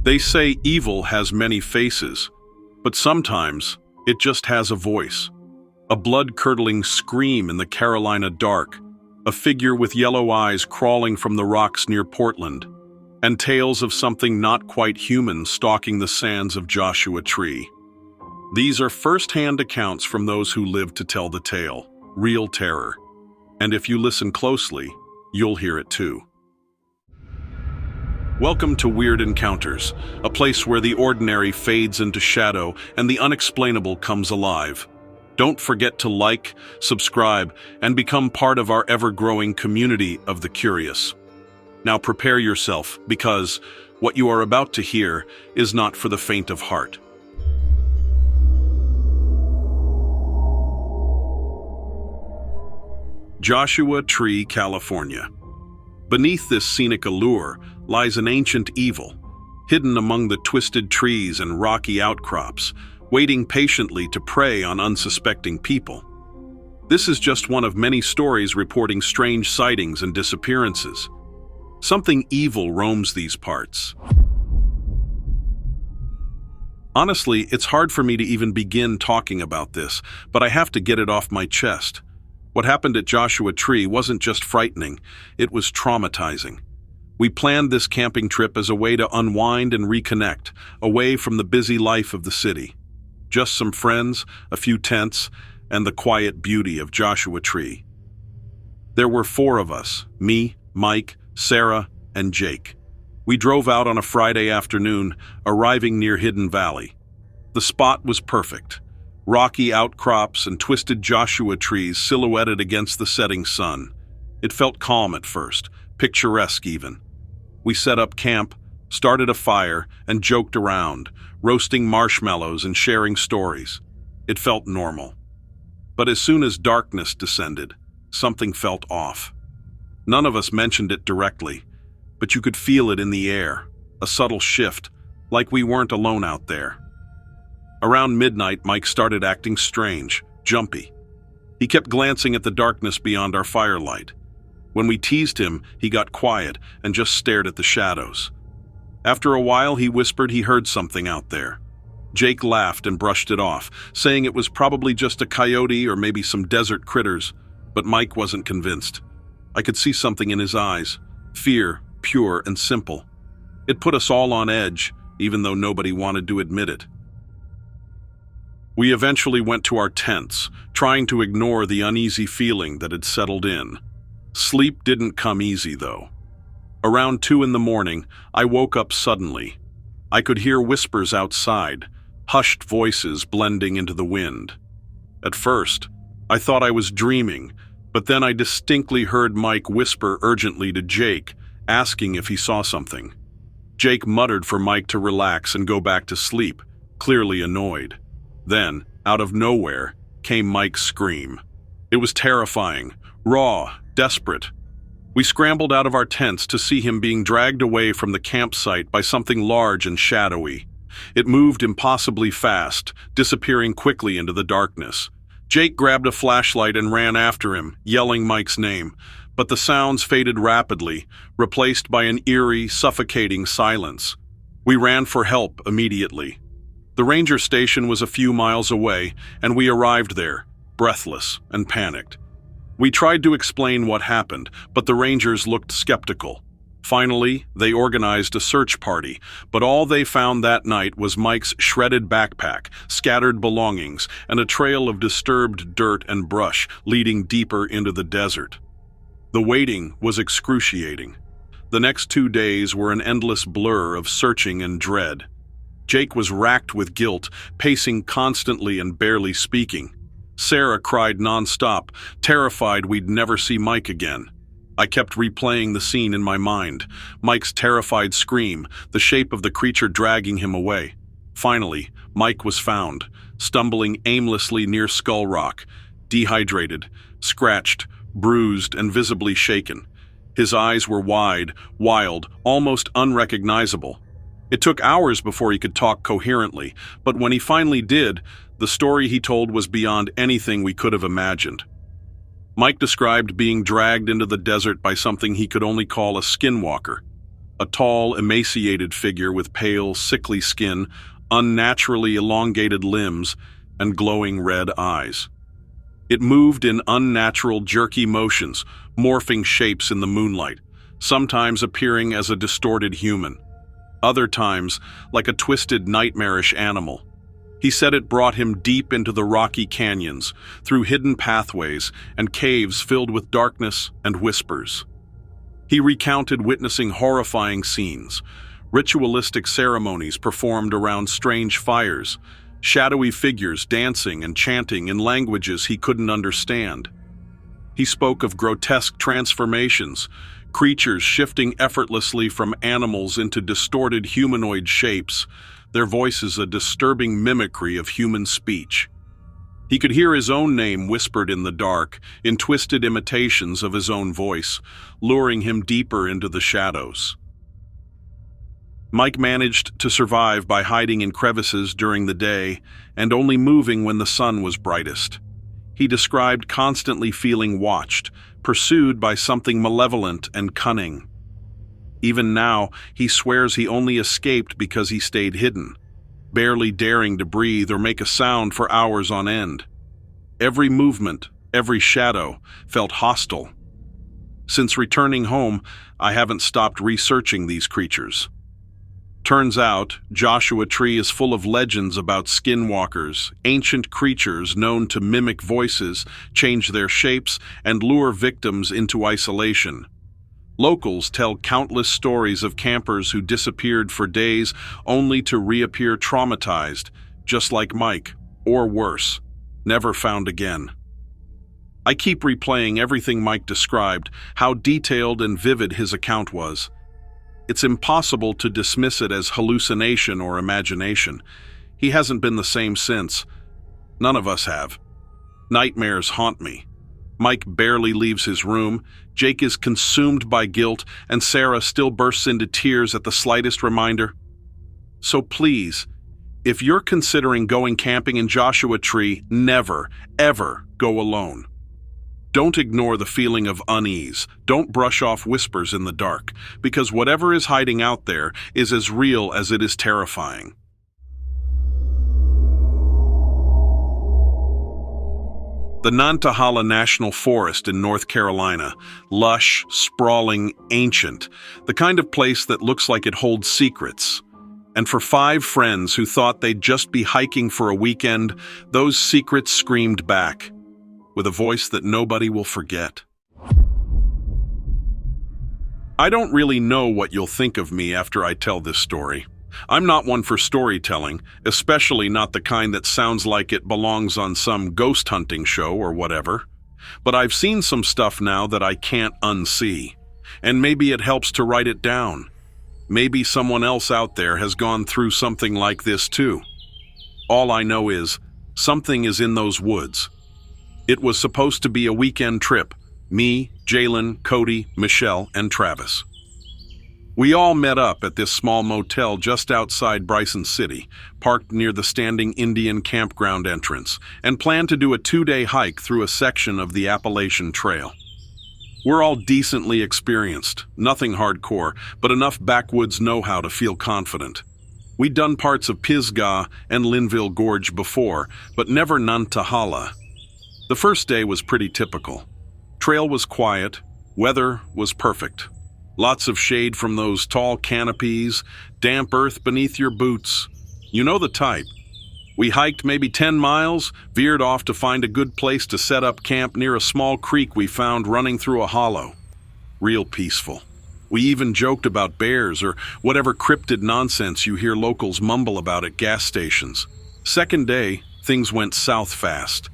They say evil has many faces, but sometimes it just has a voice. A blood-curdling scream in the Carolina dark, a figure with yellow eyes crawling from the rocks near Portland, and tales of something not quite human stalking the sands of Joshua Tree. These are first-hand accounts from those who lived to tell the tale, real terror. And if you listen closely, you'll hear it too. Welcome to Weird Encounters, a place where the ordinary fades into shadow and the unexplainable comes alive. Don't forget to like, subscribe, and become part of our ever-growing community of the curious. Now prepare yourself, because what you are about to hear is not for the faint of heart. Joshua Tree, California. Beneath this scenic allure lies an ancient evil, hidden among the twisted trees and rocky outcrops, waiting patiently to prey on unsuspecting people. This is just one of many stories reporting strange sightings and disappearances. Something evil roams these parts. Honestly, it's hard for me to even begin talking about this, but I have to get it off my chest. What happened at Joshua Tree wasn't just frightening, it was traumatizing. We planned this camping trip as a way to unwind and reconnect, away from the busy life of the city. Just some friends, a few tents, and the quiet beauty of Joshua Tree. There were 4 of us, me, Mike, Sarah, and Jake. We drove out on a Friday afternoon, arriving near Hidden Valley. The spot was perfect. Rocky outcrops and twisted Joshua trees silhouetted against the setting sun. It felt calm at first, picturesque even. We set up camp, started a fire, and joked around, roasting marshmallows and sharing stories. It felt normal. But as soon as darkness descended, something felt off. None of us mentioned it directly, but you could feel it in the air, a subtle shift, like we weren't alone out there. Around midnight, Mike started acting strange, jumpy. He kept glancing at the darkness beyond our firelight. When we teased him, he got quiet and just stared at the shadows. After a while, he whispered he heard something out there. Jake laughed and brushed it off, saying it was probably just a coyote or maybe some desert critters, but Mike wasn't convinced. I could see something in his eyes, fear, pure and simple. It put us all on edge, even though nobody wanted to admit it. We eventually went to our tents, trying to ignore the uneasy feeling that had settled in. Sleep didn't come easy, though. Around 2 a.m, I woke up suddenly. I could hear whispers outside, hushed voices blending into the wind. At first, I thought I was dreaming, but then I distinctly heard Mike whisper urgently to Jake, asking if he saw something. Jake muttered for Mike to relax and go back to sleep, clearly annoyed. Then, out of nowhere, came Mike's scream. It was terrifying, raw, desperate. We scrambled out of our tents to see him being dragged away from the campsite by something large and shadowy. It moved impossibly fast, disappearing quickly into the darkness. Jake grabbed a flashlight and ran after him, yelling Mike's name, but the sounds faded rapidly, replaced by an eerie, suffocating silence. We ran for help immediately. The ranger station was a few miles away, and we arrived there, breathless and panicked. We tried to explain what happened, but the rangers looked skeptical. Finally, they organized a search party, but all they found that night was Mike's shredded backpack, scattered belongings, and a trail of disturbed dirt and brush leading deeper into the desert. The waiting was excruciating. The next 2 days were an endless blur of searching and dread. Jake was racked with guilt, pacing constantly and barely speaking. Sarah cried nonstop, terrified we'd never see Mike again. I kept replaying the scene in my mind, Mike's terrified scream, the shape of the creature dragging him away. Finally, Mike was found, stumbling aimlessly near Skull Rock, dehydrated, scratched, bruised, and visibly shaken. His eyes were wide, wild, almost unrecognizable. It took hours before he could talk coherently, but when he finally did, the story he told was beyond anything we could have imagined. Mike described being dragged into the desert by something he could only call a skinwalker. a tall, emaciated figure with pale, sickly skin, unnaturally elongated limbs, and glowing red eyes. It moved in unnatural, jerky motions, morphing shapes in the moonlight, sometimes appearing as a distorted human, other times like a twisted, nightmarish animal. He said it brought him deep into the rocky canyons, through hidden pathways and caves filled with darkness and whispers. He recounted witnessing horrifying scenes, ritualistic ceremonies performed around strange fires, shadowy figures dancing and chanting in languages he couldn't understand. He spoke of grotesque transformations, creatures shifting effortlessly from animals into distorted humanoid shapes, their voices a disturbing mimicry of human speech. He could hear his own name whispered in the dark, in twisted imitations of his own voice, luring him deeper into the shadows. Mike managed to survive by hiding in crevices during the day and only moving when the sun was brightest. He described constantly feeling watched, pursued by something malevolent and cunning. Even now, he swears he only escaped because he stayed hidden, barely daring to breathe or make a sound for hours on end. Every movement, every shadow, felt hostile. Since returning home, I haven't stopped researching these creatures. Turns out, Joshua Tree is full of legends about skinwalkers, ancient creatures known to mimic voices, change their shapes, and lure victims into isolation. Locals tell countless stories of campers who disappeared for days only to reappear traumatized, just like Mike, or worse, never found again. I keep replaying everything Mike described, how detailed and vivid his account was. It's impossible to dismiss it as hallucination or imagination. He hasn't been the same since. None of us have. Nightmares haunt me. Mike barely leaves his room, Jake is consumed by guilt, and Sarah still bursts into tears at the slightest reminder. So please, if you're considering going camping in Joshua Tree, never, ever go alone. Don't ignore the feeling of unease. Don't brush off whispers in the dark, because whatever is hiding out there is as real as it is terrifying. The Nantahala National Forest in North Carolina, lush, sprawling, ancient, the kind of place that looks like it holds secrets. And for 5 friends who thought they'd just be hiking for a weekend, those secrets screamed back, with a voice that nobody will forget. I don't really know what you'll think of me after I tell this story. I'm not one for storytelling, especially not the kind that sounds like it belongs on some ghost hunting show or whatever. But I've seen some stuff now that I can't unsee, and maybe it helps to write it down. Maybe someone else out there has gone through something like this too. All I know is, something is in those woods. It was supposed to be a weekend trip. Me, Jalen, Cody, Michelle, and Travis. We all met up at this small motel just outside Bryson City, parked near the standing Indian campground entrance, and planned to do a 2-day hike through a section of the Appalachian Trail. We're all decently experienced, nothing hardcore, but enough backwoods know-how to feel confident. We'd done parts of Pisgah and Linville Gorge before, but never Nantahala. The first day was pretty typical. Trail was quiet, weather was perfect. Lots of shade from those tall canopies, damp earth beneath your boots. You know the type. We hiked maybe 10 miles, veered off to find a good place to set up camp near a small creek we found running through a hollow. Real peaceful. We even joked about bears or whatever cryptid nonsense you hear locals mumble about at gas stations. Second day, things went south fast.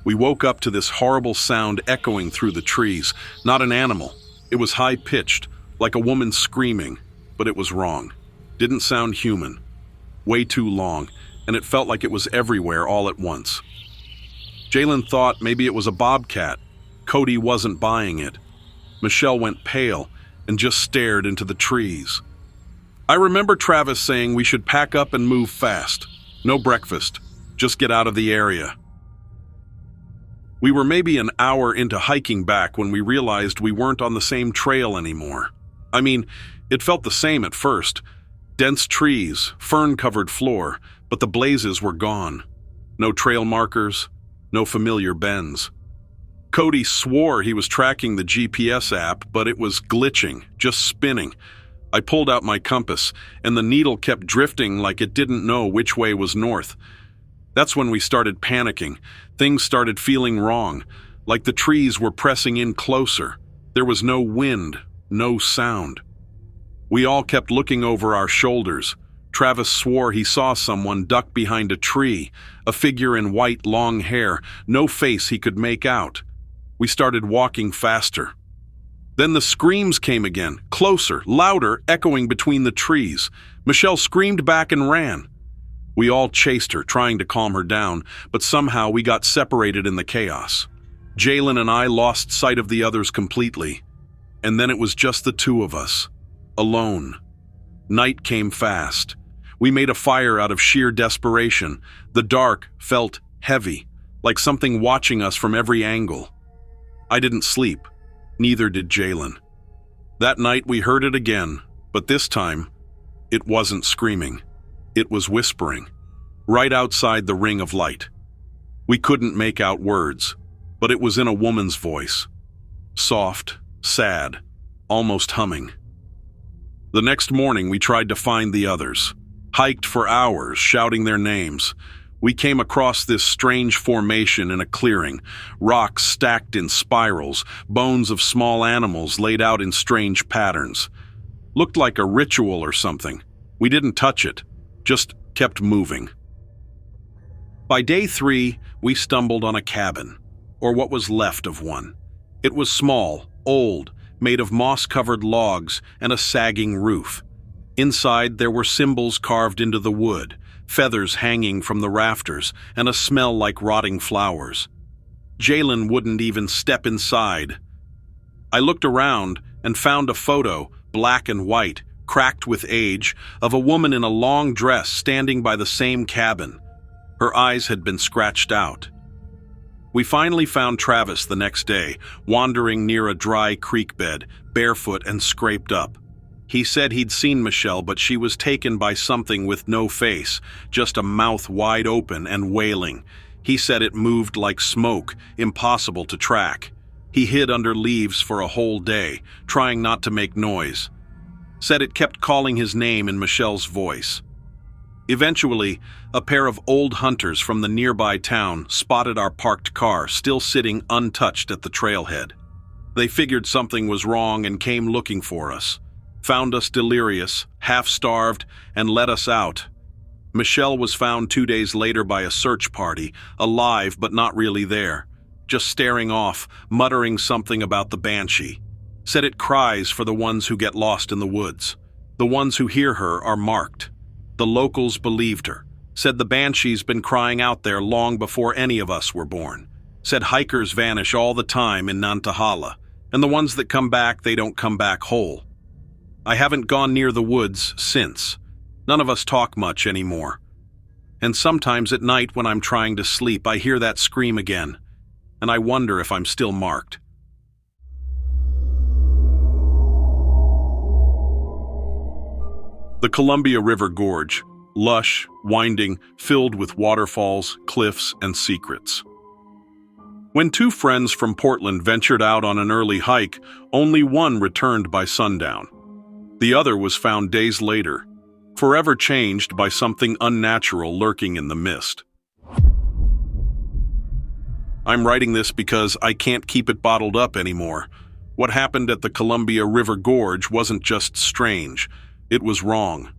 We woke up to this horrible sound echoing through the trees. Not an animal. It was high-pitched, like a woman screaming, but it was wrong. Didn't sound human. Way too long, and it felt like it was everywhere all at once. Jalen thought maybe it was a bobcat. Cody wasn't buying it. Michelle went pale and just stared into the trees. I remember Travis saying we should pack up and move fast. No breakfast. Just get out of the area. We were maybe an hour into hiking back when we realized we weren't on the same trail anymore. I mean, It felt the same at first. Dense trees, fern-covered floor, but the blazes were gone. No trail markers, no familiar bends. Cody swore he was tracking the GPS app, but it was glitching, just spinning. I pulled out my compass, and the needle kept drifting like it didn't know which way was north. That's when we started panicking. Things started feeling wrong, like the trees were pressing in closer. There was no wind, no sound. We all kept looking over our shoulders. Travis swore he saw someone duck behind a tree, a figure in white long hair, no face he could make out. We started walking faster. Then the screams came again, closer, louder, echoing between the trees. Michelle screamed back and ran. We all chased her, trying to calm her down, but somehow we got separated in the chaos. Jalen and I lost sight of the others completely, and then it was just the two of us, alone. Night came fast. We made a fire out of sheer desperation. The dark felt heavy, like something watching us from every angle. I didn't sleep. Neither did Jalen. That night we heard it again, but this time, it wasn't screaming. It was whispering, right outside the ring of light. We couldn't make out words, but it was in a woman's voice. Soft, sad, almost humming. The next morning we tried to find the others, hiked for hours, shouting their names. We came across this strange formation in a clearing, rocks stacked in spirals, bones of small animals laid out in strange patterns. Looked like a ritual or something. We didn't touch it, just kept moving. By day 3, we stumbled on a cabin, or what was left of one. It was small, old, made of moss-covered logs and a sagging roof. Inside there were symbols carved into the wood, feathers hanging from the rafters, and a smell like rotting flowers. Jalen wouldn't even step inside. I looked around and found a photo, black and white, cracked with age, of a woman in a long dress standing by the same cabin. Her eyes had been scratched out. We finally found Travis the next day, wandering near a dry creek bed, barefoot and scraped up. He said he'd seen Michelle, but she was taken by something with no face, just a mouth wide open and wailing. He said it moved like smoke, impossible to track. He hid under leaves for a whole day, trying not to make noise. Said it kept calling his name in Michelle's voice. Eventually, a pair of old hunters from the nearby town spotted our parked car still sitting untouched at the trailhead. They figured something was wrong and came looking for us. Found us delirious, half-starved, and let us out. Michelle was found 2 days later by a search party, alive but not really there, just staring off, muttering something about the banshee. Said it cries for the ones who get lost in the woods. The ones who hear her are marked. The locals believed her. Said the banshee's been crying out there long before any of us were born. Said hikers vanish all the time in Nantahala, and the ones that come back, they don't come back whole. I haven't gone near the woods since. None of us talk much anymore. And sometimes at night when I'm trying to sleep, I hear that scream again, and I wonder if I'm still marked. The Columbia River Gorge, lush, winding, filled with waterfalls, cliffs, and secrets. When 2 friends from Portland ventured out on an early hike, only one returned by sundown. The other was found days later, forever changed by something unnatural lurking in the mist. I'm writing this because I can't keep it bottled up anymore. What happened at the Columbia River Gorge wasn't just strange, it was wrong.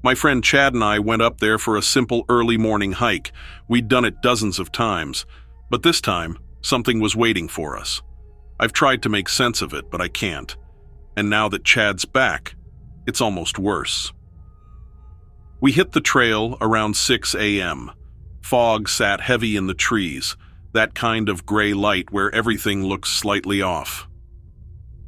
My friend Chad and I went up there for a simple early morning hike. We'd done it dozens of times, but this time, something was waiting for us. I've tried to make sense of it, but I can't. And now that Chad's back, it's almost worse. We hit the trail around 6 a.m. Fog sat heavy in the trees, that kind of gray light where everything looks slightly off.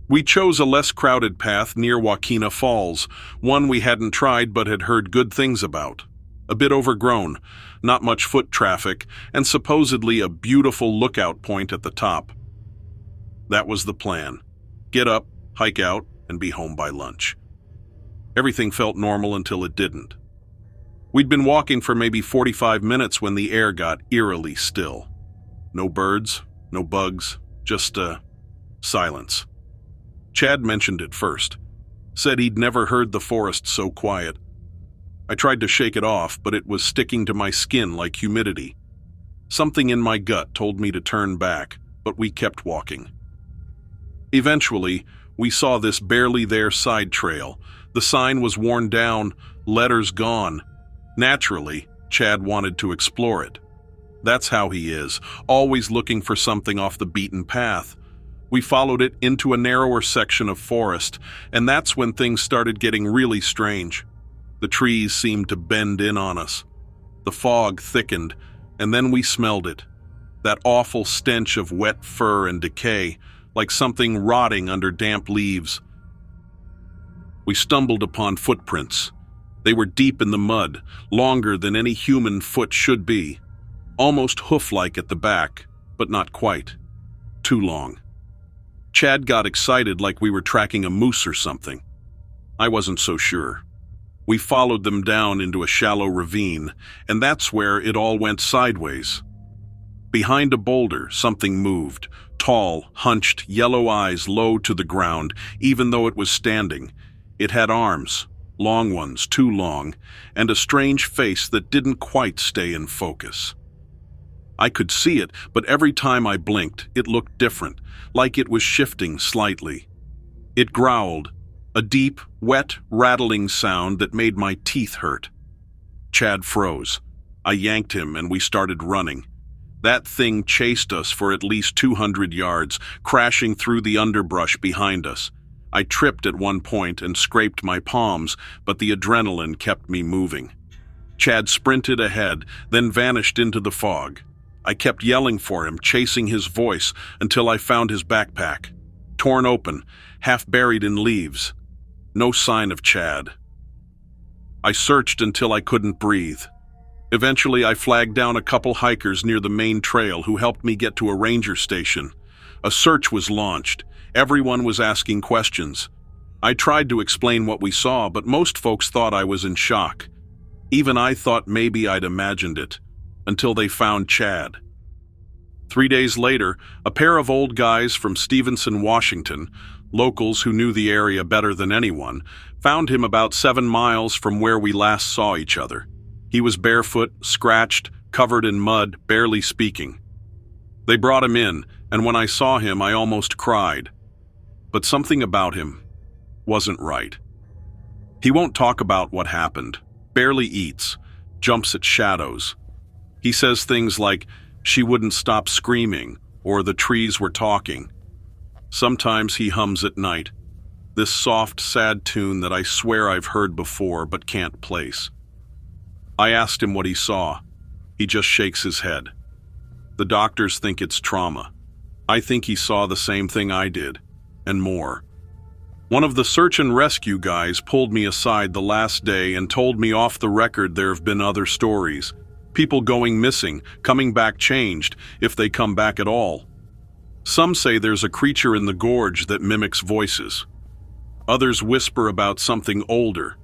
We chose a less crowded path near Waukena Falls, one we hadn't tried but had heard good things about. A bit overgrown, not much foot traffic, and supposedly a beautiful lookout point at the top. That was the plan. Get up, hike out, and be home by lunch. Everything felt normal until it didn't. We'd been walking for maybe 45 minutes when the air got eerily still. No birds, no bugs, just silence. Chad mentioned it first. Said he'd never heard the forest so quiet. I tried to shake it off, but it was sticking to my skin like humidity. Something in my gut told me to turn back, but we kept walking. Eventually, we saw this barely there side trail. The sign was worn down, letters gone. Naturally, Chad wanted to explore it. That's how he is, always looking for something off the beaten path. We followed it into a narrower section of forest, and that's when things started getting really strange. The trees seemed to bend in on us. The fog thickened, and then we smelled it. That awful stench of wet fur and decay, like something rotting under damp leaves. We stumbled upon footprints. They were deep in the mud, longer than any human foot should be. Almost hoof-like at the back, but not quite. Too long. Chad got excited like we were tracking a moose or something. I wasn't so sure. We followed them down into a shallow ravine, and that's where it all went sideways. Behind a boulder, something moved. Tall, hunched, yellow eyes low to the ground, even though it was standing. It had arms, long ones, too long, and a strange face that didn't quite stay in focus. I could see it, but every time I blinked, it looked different, like it was shifting slightly. It growled, a deep, wet, rattling sound that made my teeth hurt. Chad froze. I yanked him and we started running. That thing chased us for at least 200 yards, crashing through the underbrush behind us. I tripped at one point and scraped my palms, but the adrenaline kept me moving. Chad sprinted ahead, then vanished into the fog. I kept yelling for him, chasing his voice, until I found his backpack. Torn open, half buried in leaves. No sign of Chad. I searched until I couldn't breathe. Eventually, I flagged down a couple hikers near the main trail who helped me get to a ranger station. A search was launched. Everyone was asking questions. I tried to explain what we saw, but most folks thought I was in shock. Even I thought maybe I'd imagined it, until they found Chad. 3 days later, a pair of old guys from Stevenson, Washington, locals who knew the area better than anyone, found him about 7 miles from where we last saw each other. He was barefoot, scratched, covered in mud, barely speaking. They brought him in, and when I saw him, I almost cried. But something about him wasn't right. He won't talk about what happened, barely eats, jumps at shadows. He says things like, "She wouldn't stop screaming," or "the trees were talking." Sometimes he hums at night, this soft, sad tune that I swear I've heard before but can't place. I asked him what he saw. He just shakes his head. The doctors think it's trauma. I think he saw the same thing I did, and more. One of the search and rescue guys pulled me aside the last day and told me off the record there have been other stories. People going missing, coming back changed, if they come back at all. Some say there's a creature in the gorge that mimics voices. Others whisper about something older,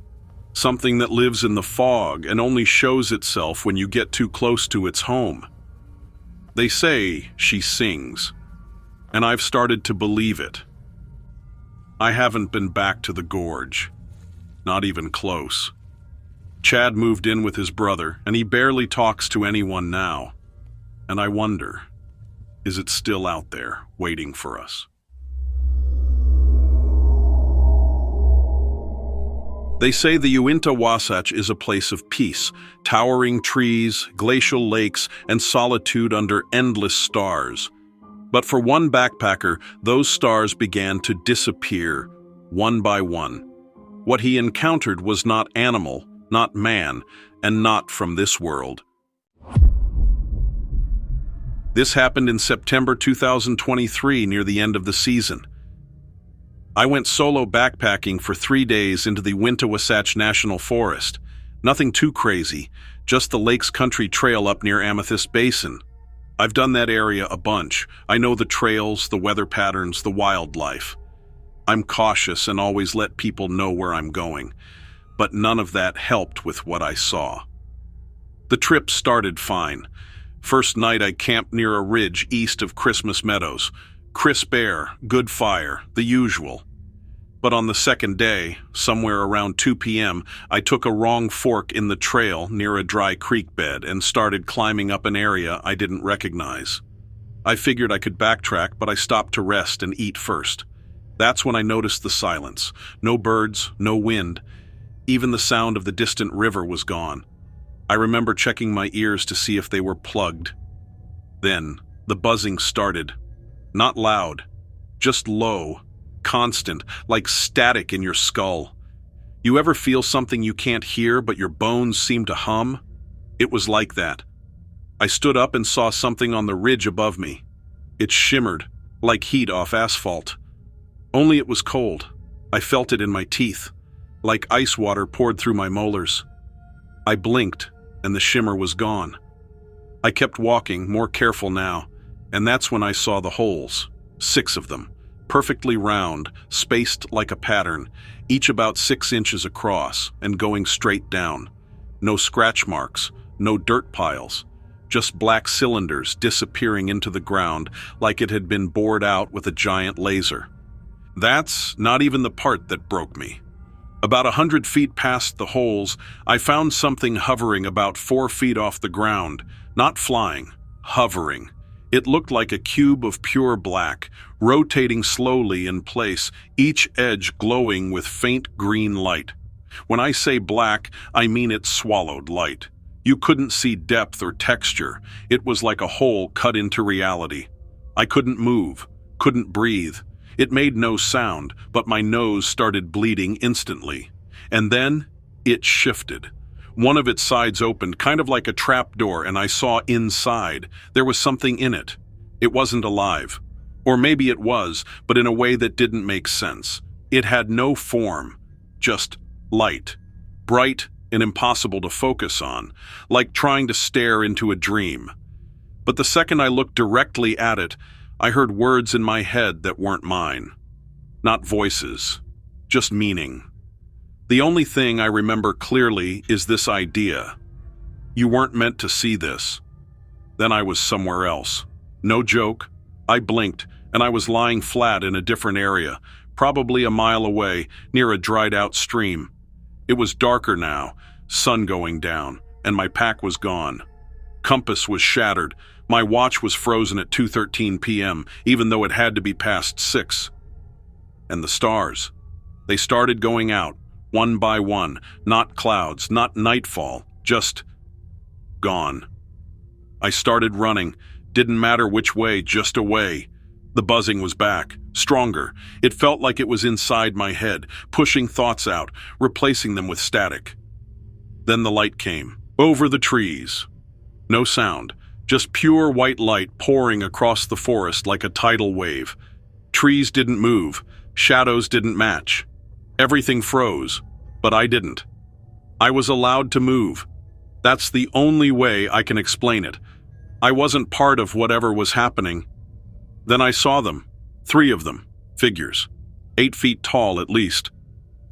something that lives in the fog and only shows itself when you get too close to its home. They say she sings, and I've started to believe it. I haven't been back to the gorge, not even close. Chad moved in with his brother, and he barely talks to anyone now. And I wonder, is it still out there, waiting for us? They say the Uinta-Wasatch is a place of peace, towering trees, glacial lakes, and solitude under endless stars. But for one backpacker, those stars began to disappear, one by one. What he encountered was not animal, not man, and not from this world. This happened in September 2023, near the end of the season. I went solo backpacking for 3 days into the Uinta-Wasatch National Forest. Nothing too crazy, just the Lakes Country Trail up near Amethyst Basin. I've done that area a bunch. I know the trails, the weather patterns, the wildlife. I'm cautious and always let people know where I'm going. but none of that helped with what I saw. The trip started fine. First night I camped near a ridge east of Christmas Meadows. Crisp air, good fire, the usual. But on the second day, somewhere around 2 p.m., I took a wrong fork in the trail near a dry creek bed and started climbing up an area I didn't recognize. I figured I could backtrack, but I stopped to rest and eat first. That's when I noticed the silence. No birds, no wind. Even the sound of the distant river was gone. I remember checking my ears to see if they were plugged. Then, the buzzing started. Not loud, just low, constant, like static in your skull. You ever feel something you can't hear, but your bones seem to hum? It was like that. I stood up and saw something on the ridge above me. It shimmered, like heat off asphalt. Only it was cold. I felt it in my teeth, like ice water poured through my molars. I blinked, and the shimmer was gone. I kept walking, more careful now, and that's when I saw the holes. 6 of them, perfectly round, spaced like a pattern, each about 6 inches across and going straight down. No scratch marks, no dirt piles. Just black cylinders disappearing into the ground like it had been bored out with a giant laser. That's not even the part that broke me. About 100 feet past the holes, I found something hovering about 4 feet off the ground, not flying, hovering. It looked like a cube of pure black, rotating slowly in place, each edge glowing with faint green light. When I say black, I mean it swallowed light. You couldn't see depth or texture. It was like a hole cut into reality. I couldn't move, couldn't breathe. It made no sound, but my nose started bleeding instantly. And then, it shifted. One of its sides opened, kind of like a trapdoor, and I saw inside. There was something in it. It wasn't alive. Or maybe it was, but in a way that didn't make sense. It had no form, just light. Bright and impossible to focus on, like trying to stare into a dream. But the second I looked directly at it, I heard words in my head that weren't mine. Not voices, just meaning. The only thing I remember clearly is this idea. You weren't meant to see this. Then I was somewhere else. No joke. I blinked, and I was lying flat in a different area, probably a mile away, near a dried-out stream. It was darker now, sun going down, and my pack was gone. Compass was shattered. My watch was frozen at 2:13 p.m., even though it had to be past 6. And the stars. They started going out, one by one, not clouds, not nightfall, just gone. I started running. Didn't matter which way, just away. The buzzing was back, stronger. It felt like it was inside my head, pushing thoughts out, replacing them with static. Then the light came, over the trees. No sound, just pure white light pouring across the forest like a tidal wave. Trees didn't move, shadows didn't match. Everything froze, but I didn't. I was allowed to move. That's the only way I can explain it. I wasn't part of whatever was happening. Then I saw them, 3 of them, figures, 8 feet tall at least.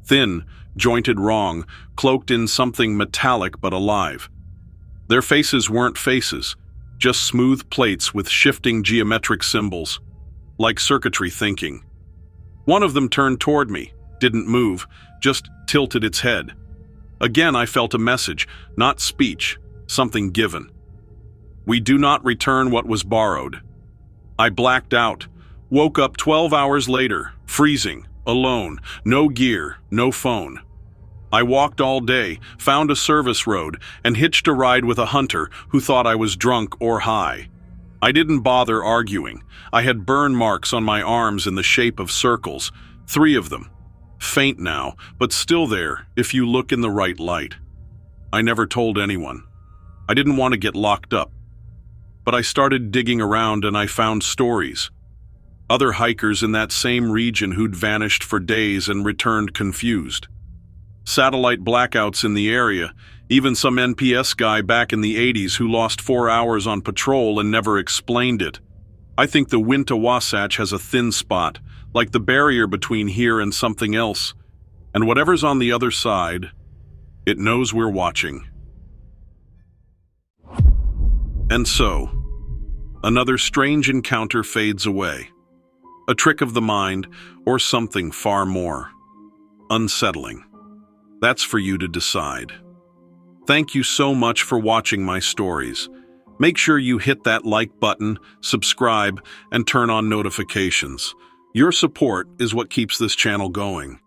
Thin, jointed wrong, cloaked in something metallic but alive. Their faces weren't faces, just smooth plates with shifting geometric symbols, like circuitry thinking. One of them turned toward me, didn't move, just tilted its head. Again I felt a message, not speech, something given. We do not return what was borrowed. I blacked out, woke up 12 hours later, freezing, alone, no gear, no phone. I walked all day, found a service road, and hitched a ride with a hunter who thought I was drunk or high. I didn't bother arguing. I had burn marks on my arms in the shape of circles, 3 of them. Faint now, but still there if you look in the right light. I never told anyone. I didn't want to get locked up. But I started digging around and I found stories. Other hikers in that same region who'd vanished for days and returned confused. Satellite blackouts in the area, even some NPS guy back in the 80s who lost 4 hours on patrol and never explained it. I think the Uinta-Wasatch has a thin spot, like the barrier between here and something else, and whatever's on the other side, It knows we're watching. And so, another strange encounter fades away. A trick of the mind, or something far more unsettling. That's for you to decide. Thank you so much for watching my stories. Make sure you hit that like button, subscribe, and turn on notifications. Your support is what keeps this channel going.